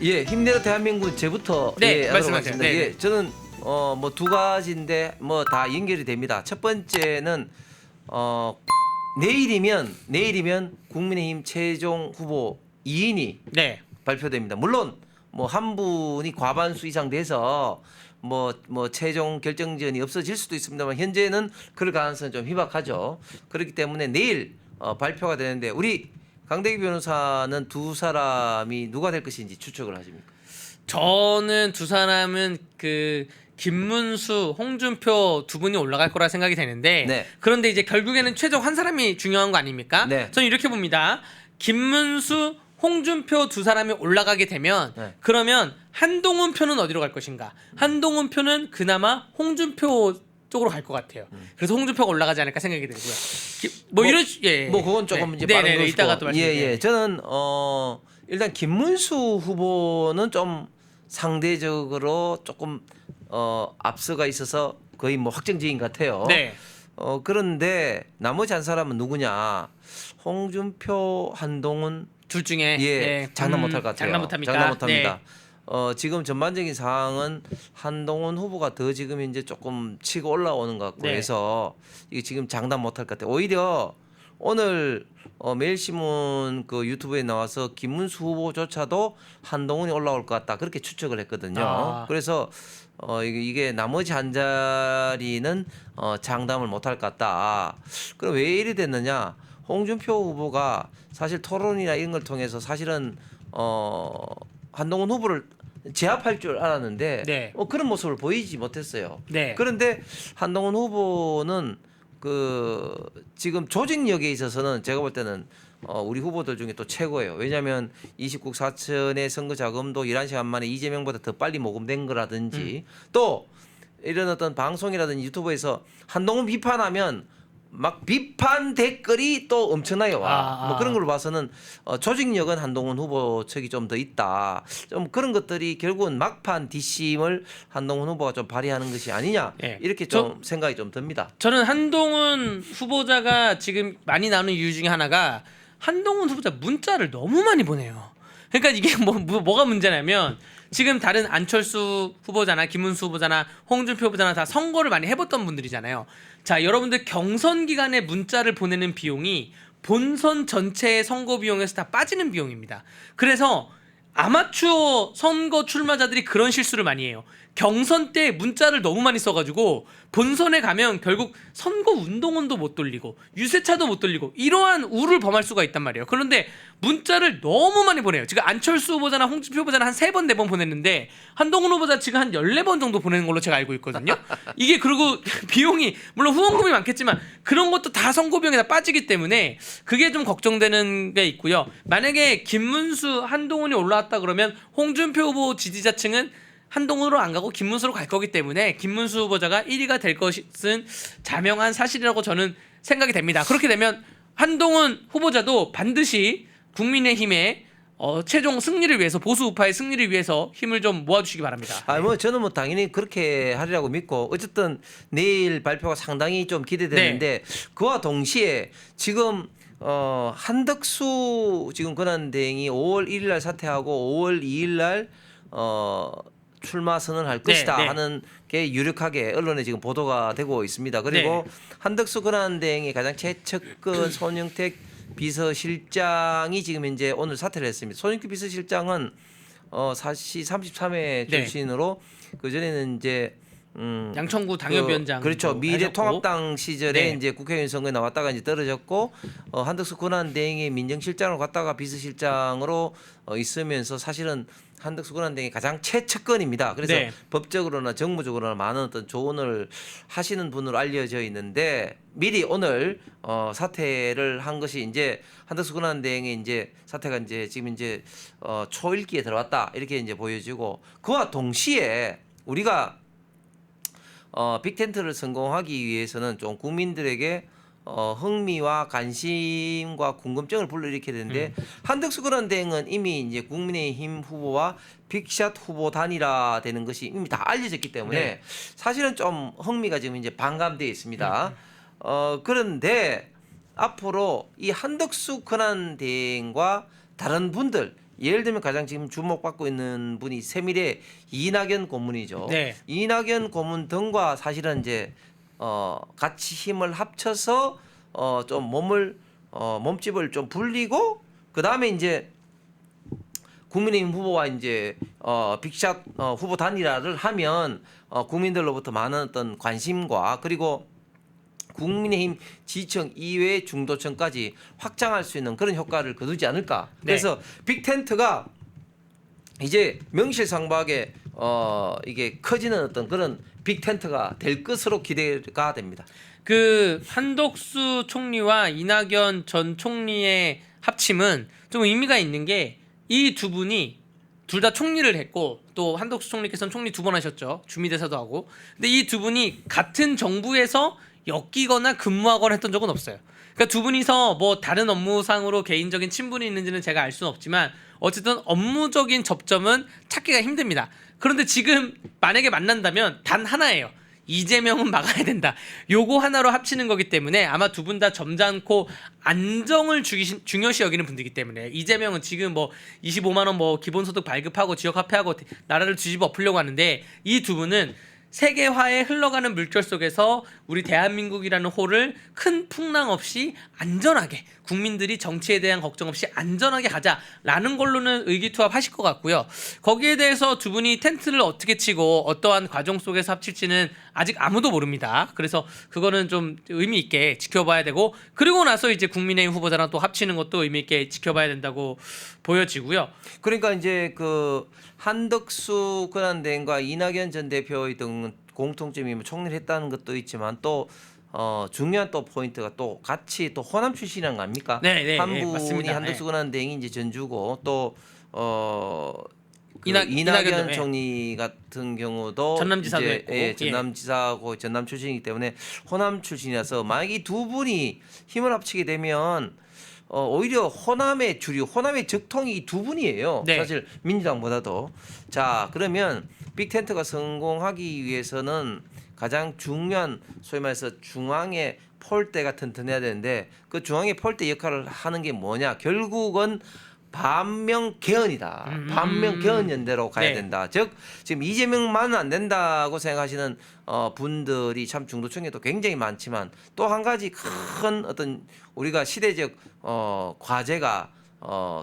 예, 힘내라 대한민국 제부터 네, 예, 말씀하세요. 하겠습니다. 네, 예, 네. 저는 뭐 두 가지인데 뭐 다 연결이 됩니다. 첫 번째는 어 내일이면 국민의힘 최종 후보 2인이 네. 발표됩니다. 물론 뭐 한 분이 과반수 이상 돼서 뭐 최종 결정전이 없어질 수도 있습니다만 현재는 그럴 가능성은 좀 희박하죠. 그렇기 때문에 내일 발표가 되는데 우리 강대기 변호사는 두 사람이 누가 될 것인지 추측을 하십니까? 저는 두 사람은 그 김문수, 홍준표 두 분이 올라갈 거라 생각이 되는데 네. 그런데 이제 결국에는 최종 한 사람이 중요한 거 아닙니까? 네. 저는 이렇게 봅니다. 김문수, 홍준표 두 사람이 올라가게 되면 네. 그러면 한동훈 표는 어디로 갈 것인가? 한동훈 표는 그나마 홍준표 쪽으로 갈 것 같아요. 그래서 홍준표가 올라가지 않을까 생각이 들고요. 뭐 이런 예. 뭐 그건 조금 네. 이제 빠른 네네네. 것이고. 이따가 또 말씀드릴게요. 예. 저는 일단 김문수 후보는 좀 상대적으로 조금 앞서가 있어서 거의 뭐 확정적인 것 같아요. 네. 그런데 나머지 한 사람은 누구냐? 홍준표, 한동훈 둘 중에 예, 네. 장난 못할 것 같아요. 장난 못합니까? 장난 못합니다. 네. 지금 전반적인 상황은 한동훈 후보가 더 지금 이제 조금 치고 올라오는 것 같고 네. 해서 이게 지금 장담 못할 것 같아요. 오히려 오늘 매일신문 그 유튜브에 나와서 김문수 후보조차도 한동훈이 올라올 것 같다 그렇게 추측을 했거든요. 아. 그래서 이게 나머지 한 자리는 장담을 못할 것 같다. 그럼 왜 이리 됐느냐? 홍준표 후보가 사실 토론이나 이런 걸 통해서 사실은 한동훈 후보를 제압할 줄 알았는데 네. 그런 모습을 보이지 못했어요. 네. 그런데 한동훈 후보는 그 지금 조직력에 있어서는 제가 볼 때는 우리 후보들 중에 또 최고예요. 왜냐하면 29국 사천의 선거 자금도 11시간 만에 이재명보다 더 빨리 모금된 거라든지 또 이런 어떤 방송이라든지 유튜브에서 한동훈 비판하면 막 비판 댓글이 또 엄청나게 와. 뭐 그런 걸로 봐서는 조직력은 한동훈 후보 측이 좀 더 있다. 좀 그런 것들이 결국은 막판 뒷심을 한동훈 후보가 좀 발휘하는 것이 아니냐. 네. 이렇게 좀 생각이 좀 듭니다. 저는 한동훈 후보자가 지금 많이 나오는 이유 중에 하나가 한동훈 후보자 문자를 너무 많이 보내요. 그러니까 이게 뭐가 문제냐면 지금 다른 안철수 후보자나 김문수 후보자나 홍준표 후보자나 다 선거를 많이 해봤던 분들이잖아요. 자, 여러분들 경선 기간에 문자를 보내는 비용이 본선 전체의 선거 비용에서 다 빠지는 비용입니다. 그래서 아마추어 선거 출마자들이 그런 실수를 많이 해요. 경선 때 문자를 너무 많이 써가지고 본선에 가면 결국 선거 운동원도 못 돌리고 유세차도 못 돌리고 이러한 우를 범할 수가 있단 말이에요. 그런데 문자를 너무 많이 보내요. 지금 안철수 후보자나 홍준표 후보자는 한 3번, 4번 보냈는데 한동훈 후보자 지금 한 14번 정도 보내는 걸로 제가 알고 있거든요. 이게 그리고 비용이 물론 후원금이 많겠지만 그런 것도 다 선거 비용에 다 빠지기 때문에 그게 좀 걱정되는 게 있고요. 만약에 김문수, 한동훈이 올라왔다 그러면 홍준표 후보 지지자층은 한동훈으로 안 가고 김문수로 갈 거기 때문에 김문수 후보자가 1위가 될 것은 자명한 사실이라고 저는 생각이 됩니다. 그렇게 되면 한동훈 후보자도 반드시 국민의힘의 최종 승리를 위해서 보수 우파의 승리를 위해서 힘을 좀 모아주시기 바랍니다. 저는 뭐 당연히 그렇게 하리라고 믿고 어쨌든 내일 발표가 상당히 좀 기대되는데 그와 동시에 지금 한덕수 지금 권한대행이 5월 1일 날 사퇴하고 5월 2일 날 출마 선언할 것이다 하는 게 유력하게 언론에 지금 보도가 되고 있습니다. 그리고 한덕수 권한대행의 가장 최측근 손영택 비서실장이 지금 이제 오늘 사퇴를 했습니다. 손영택 비서실장은 사시 33회 출신으로 그 전에는 이제 양천구 당협위원장 그렇죠. 미래통합당 시절에 이제 국회의원 선거에 나왔다가 이제 떨어졌고 한덕수 권한대행의 민정실장으로 갔다가 비서실장으로 있으면서 사실은 한덕수 권한대행이 가장 최측근입니다. 그래서 법적으로나 정무적으로나 많은 어떤 조언을 하시는 분으로 알려져 있는데 미리 오늘 사퇴를 한 것이 이제 한덕수 권한대행의 이제 사퇴가 이제 지금 이제 초일기에 들어왔다 이렇게 이제 보여지고 그와 동시에 우리가 빅텐트를 성공하기 위해서는 좀 국민들에게 흥미와 관심과 궁금증을 불러일으켜야 되는데 한덕수 권한대행은 이미 이제 국민의힘 후보와 빅샷 후보 단일화 되는 것이 이미 다 알려졌기 때문에 사실은 좀 흥미가 지금 이제 반감되어 있습니다. 그런데 앞으로 이 한덕수 권한대행과 다른 분들 예를 들면 가장 지금 주목받고 있는 분이 새누리의 이낙연 고문이죠. 네. 이낙연 고문 등과 사실은 이제 같이 힘을 합쳐서 좀 몸집을 좀 불리고 그 다음에 이제 국민의힘 후보와 이제 빅샷 후보 단일화를 하면 국민들로부터 많은 어떤 관심과 그리고 국민의힘 지지층 이외의 중도층까지 확장할 수 있는 그런 효과를 거두지 않을까. 네. 그래서 빅텐트가 이제 명실상부하게 이게 커지는 어떤 그런 빅텐트가 될 것으로 기대가 됩니다. 그 한덕수 총리와 이낙연 전 총리의 합침은 좀 의미가 있는 게 이 두 분이 둘 다 총리를 했고 또 한덕수 총리께서는 총리 2번 하셨죠. 주미대사도 하고. 근데 이 두 분이 같은 정부에서 엮이거나 근무하거나 했던 적은 없어요. 그러니까 두 분이서 뭐 다른 업무상으로 개인적인 친분이 있는지는 제가 알 수는 없지만 어쨌든 업무적인 접점은 찾기가 힘듭니다. 그런데 지금 만약에 만난다면 단 하나예요. 이재명은 막아야 된다. 요거 하나로 합치는 거기 때문에 아마 두 분 다 점잖고 안정을 중요시 여기는 분들이기 때문에 이재명은 지금 뭐 25만 원 뭐 기본소득 발급하고 지역 화폐하고 나라를 뒤집어 엎으려고 하는데 이 두 분은 세계화에 흘러가는 물결 속에서 우리 대한민국이라는 호를 큰 풍랑 없이 안전하게 국민들이 정치에 대한 걱정 없이 안전하게 가자라는 걸로는 의기투합하실 것 같고요. 거기에 대해서 두 분이 텐트를 어떻게 치고 어떠한 과정 속에서 합칠지는 아직 아무도 모릅니다. 그래서 그거는 좀 의미 있게 지켜봐야 되고 그리고 나서 이제 국민의힘 후보자랑 또 합치는 것도 의미 있게 지켜봐야 된다고 보여지고요. 그러니까 이제 그 한덕수 권한대행과 이낙연 전 대표의 등 공통점이 뭐 총리를 했다는 것도 있지만 또 중요한 또 포인트가 또 같이 또 호남 출신이란 거 아닙니까? 네, 한 분이 맞습니다. 한덕수 권한대행이 이제 전주고 또 이낙연 이낙연 네. 총리 같은 경우도 전남지사도 이제, 했고, 예, 전남지사고 전남 출신이기 때문에 호남 출신이라서 만약 이 두 분이 힘을 합치게 되면 오히려 호남의 주류, 호남의 적통이 이 두 분이에요. 네. 사실 민주당보다도. 자, 그러면 빅텐트가 성공하기 위해서는 가장 중요한 소위 말해서 중앙의 폴대가 튼튼해야 되는데 그 중앙의 폴대 역할을 하는 게 뭐냐? 결국은 반명 개헌이다. 반명 개헌 연대로 가야 네. 된다. 즉 지금 이재명만은 안 된다고 생각하시는 분들이 참 중도층에도 굉장히 많지만 또 한 가지 큰 어떤 우리가 시대적 과제가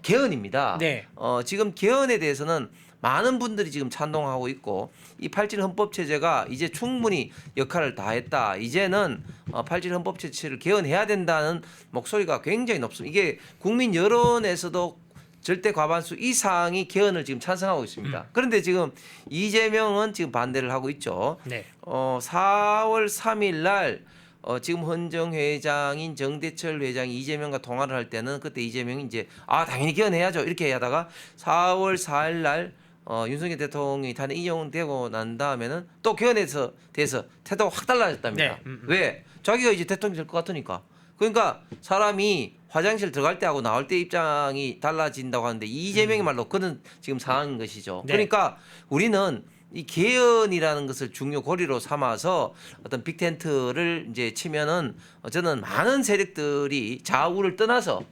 개헌입니다. 네. 지금 개헌에 대해서는 많은 분들이 지금 찬동하고 있고 이 87 헌법 체제가 이제 충분히 역할을 다했다. 이제는 87 헌법 체제를 개헌해야 된다는 목소리가 굉장히 높습니다. 이게 국민 여론에서도 절대 과반수 이상이 개헌을 지금 찬성하고 있습니다. 그런데 지금 이재명은 지금 반대를 하고 있죠. 네. 4월 3일 날 지금 헌정 회장인 정대철 회장이 이재명과 통화를 할 때는 그때 이재명이 이제 당연히 개헌해야죠 이렇게 하다가 4월 4일 날 윤석열 대통령이 탄핵 인용되고 난 다음에는 또 개헌에 대해서 태도가 확 달라졌답니다. 네. 왜? 자기가 이제 대통령 될 것 같으니까. 그러니까 사람이 화장실 들어갈 때하고 나올 때 입장이 달라진다고 하는데 이재명의 말로 그는 지금 상황인 것이죠. 네. 그러니까 우리는 이 개헌이라는 것을 중요 고리로 삼아서 어떤 빅텐트를 이제 치면은 저는 많은 세력들이 좌우를 떠나서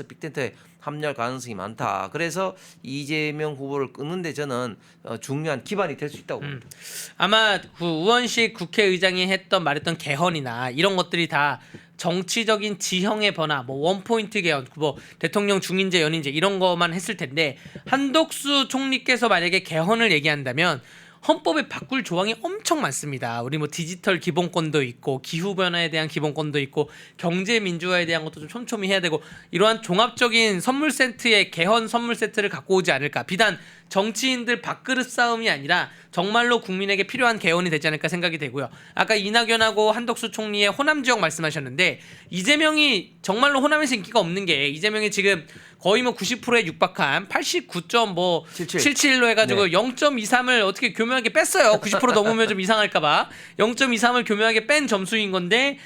빅텐트에 합류할 가능성이 많다. 그래서 이재명 후보를 끊는데 저는 중요한 기반이 될 수 있다고 봅니다. 아마 그 우원식 국회의장이 말했던 개헌이나 이런 것들이 다 정치적인 지형의 변화, 뭐 원포인트 개헌, 뭐 대통령 중인제 연인제 이런 거만 했을 텐데 한덕수 총리께서 만약에 개헌을 얘기한다면 헌법에 바꿀 조항이 엄청 많습니다. 우리 뭐 디지털 기본권도 있고 기후 변화에 대한 기본권도 있고 경제 민주화에 대한 것도 좀 촘촘히 해야 되고 이러한 종합적인 선물 세트의 개헌 선물 세트를 갖고 오지 않을까. 비단 정치인들 밥그릇 싸움이 아니라 정말로 국민에게 필요한 개헌이 되지 않을까 생각이 되고요. 아까 이낙연하고 한덕수 총리의 호남 지역 말씀하셨는데 이재명이 정말로 호남에서 인기가 없는 게 이재명이 지금 거의 뭐 90%에 육박한 89.77로 해가지고 네. 0.23을 어떻게 교묘하게 뺐어요. 90% 넘으면 좀 이상할까봐 0.23을 교묘하게 뺀 점수인 건데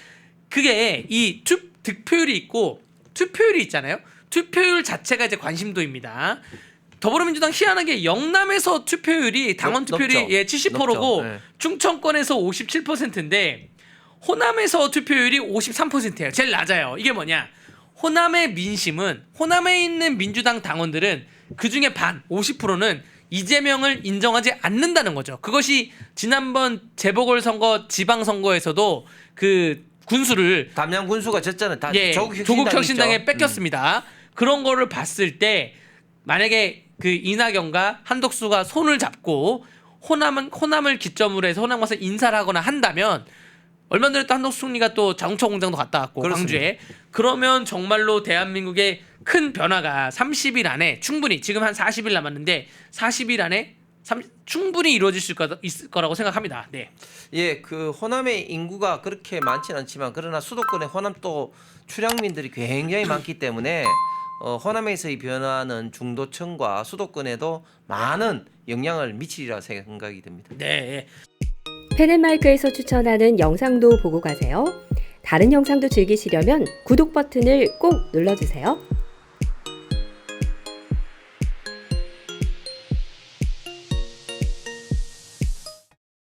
그게 이 득표율이 있고 투표율이 있잖아요. 투표율 자체가 이제 관심도입니다. 더불어민주당 희한하게 영남에서 투표율이 당원 투표율이 70%고 네. 충청권에서 57%인데 호남에서 투표율이 53%예요. 제일 낮아요. 이게 뭐냐? 호남의 민심은 호남에 있는 민주당 당원들은 그 중에 반 50%는 이재명을 인정하지 않는다는 거죠. 그것이 지난번 재보궐선거 지방선거에서도 그 군수를 담양 군수가 졌잖아요. 다 예, 조국 혁신당에 있죠. 뺏겼습니다. 그런 거를 봤을 때 만약에 그 이낙연과 한덕수가 손을 잡고 호남을 기점으로 해서 호남 가서 인사를 하거나 한다면 얼마 전에 또 한덕수 총리가 또 자동차 공장도 갔다 왔고 그렇습니다. 광주에 그러면 정말로 대한민국의 큰 변화가 30일 안에 충분히 지금 한 40일 남았는데 40일 안에 충분히 이루어질 수 있을 거라고 생각합니다. 네. 예, 그 호남의 인구가 그렇게 많지는 않지만 그러나 수도권에 호남 또 출향민들이 굉장히 많기 때문에 호남에서의 변화는 중도층과 수도권에도 많은 영향을 미치리라 생각이 됩니다. 네. 펜앤마이크에서 추천하는 영상도 보고 가세요. 다른 영상도 즐기시려면 구독 버튼을 꼭 눌러주세요.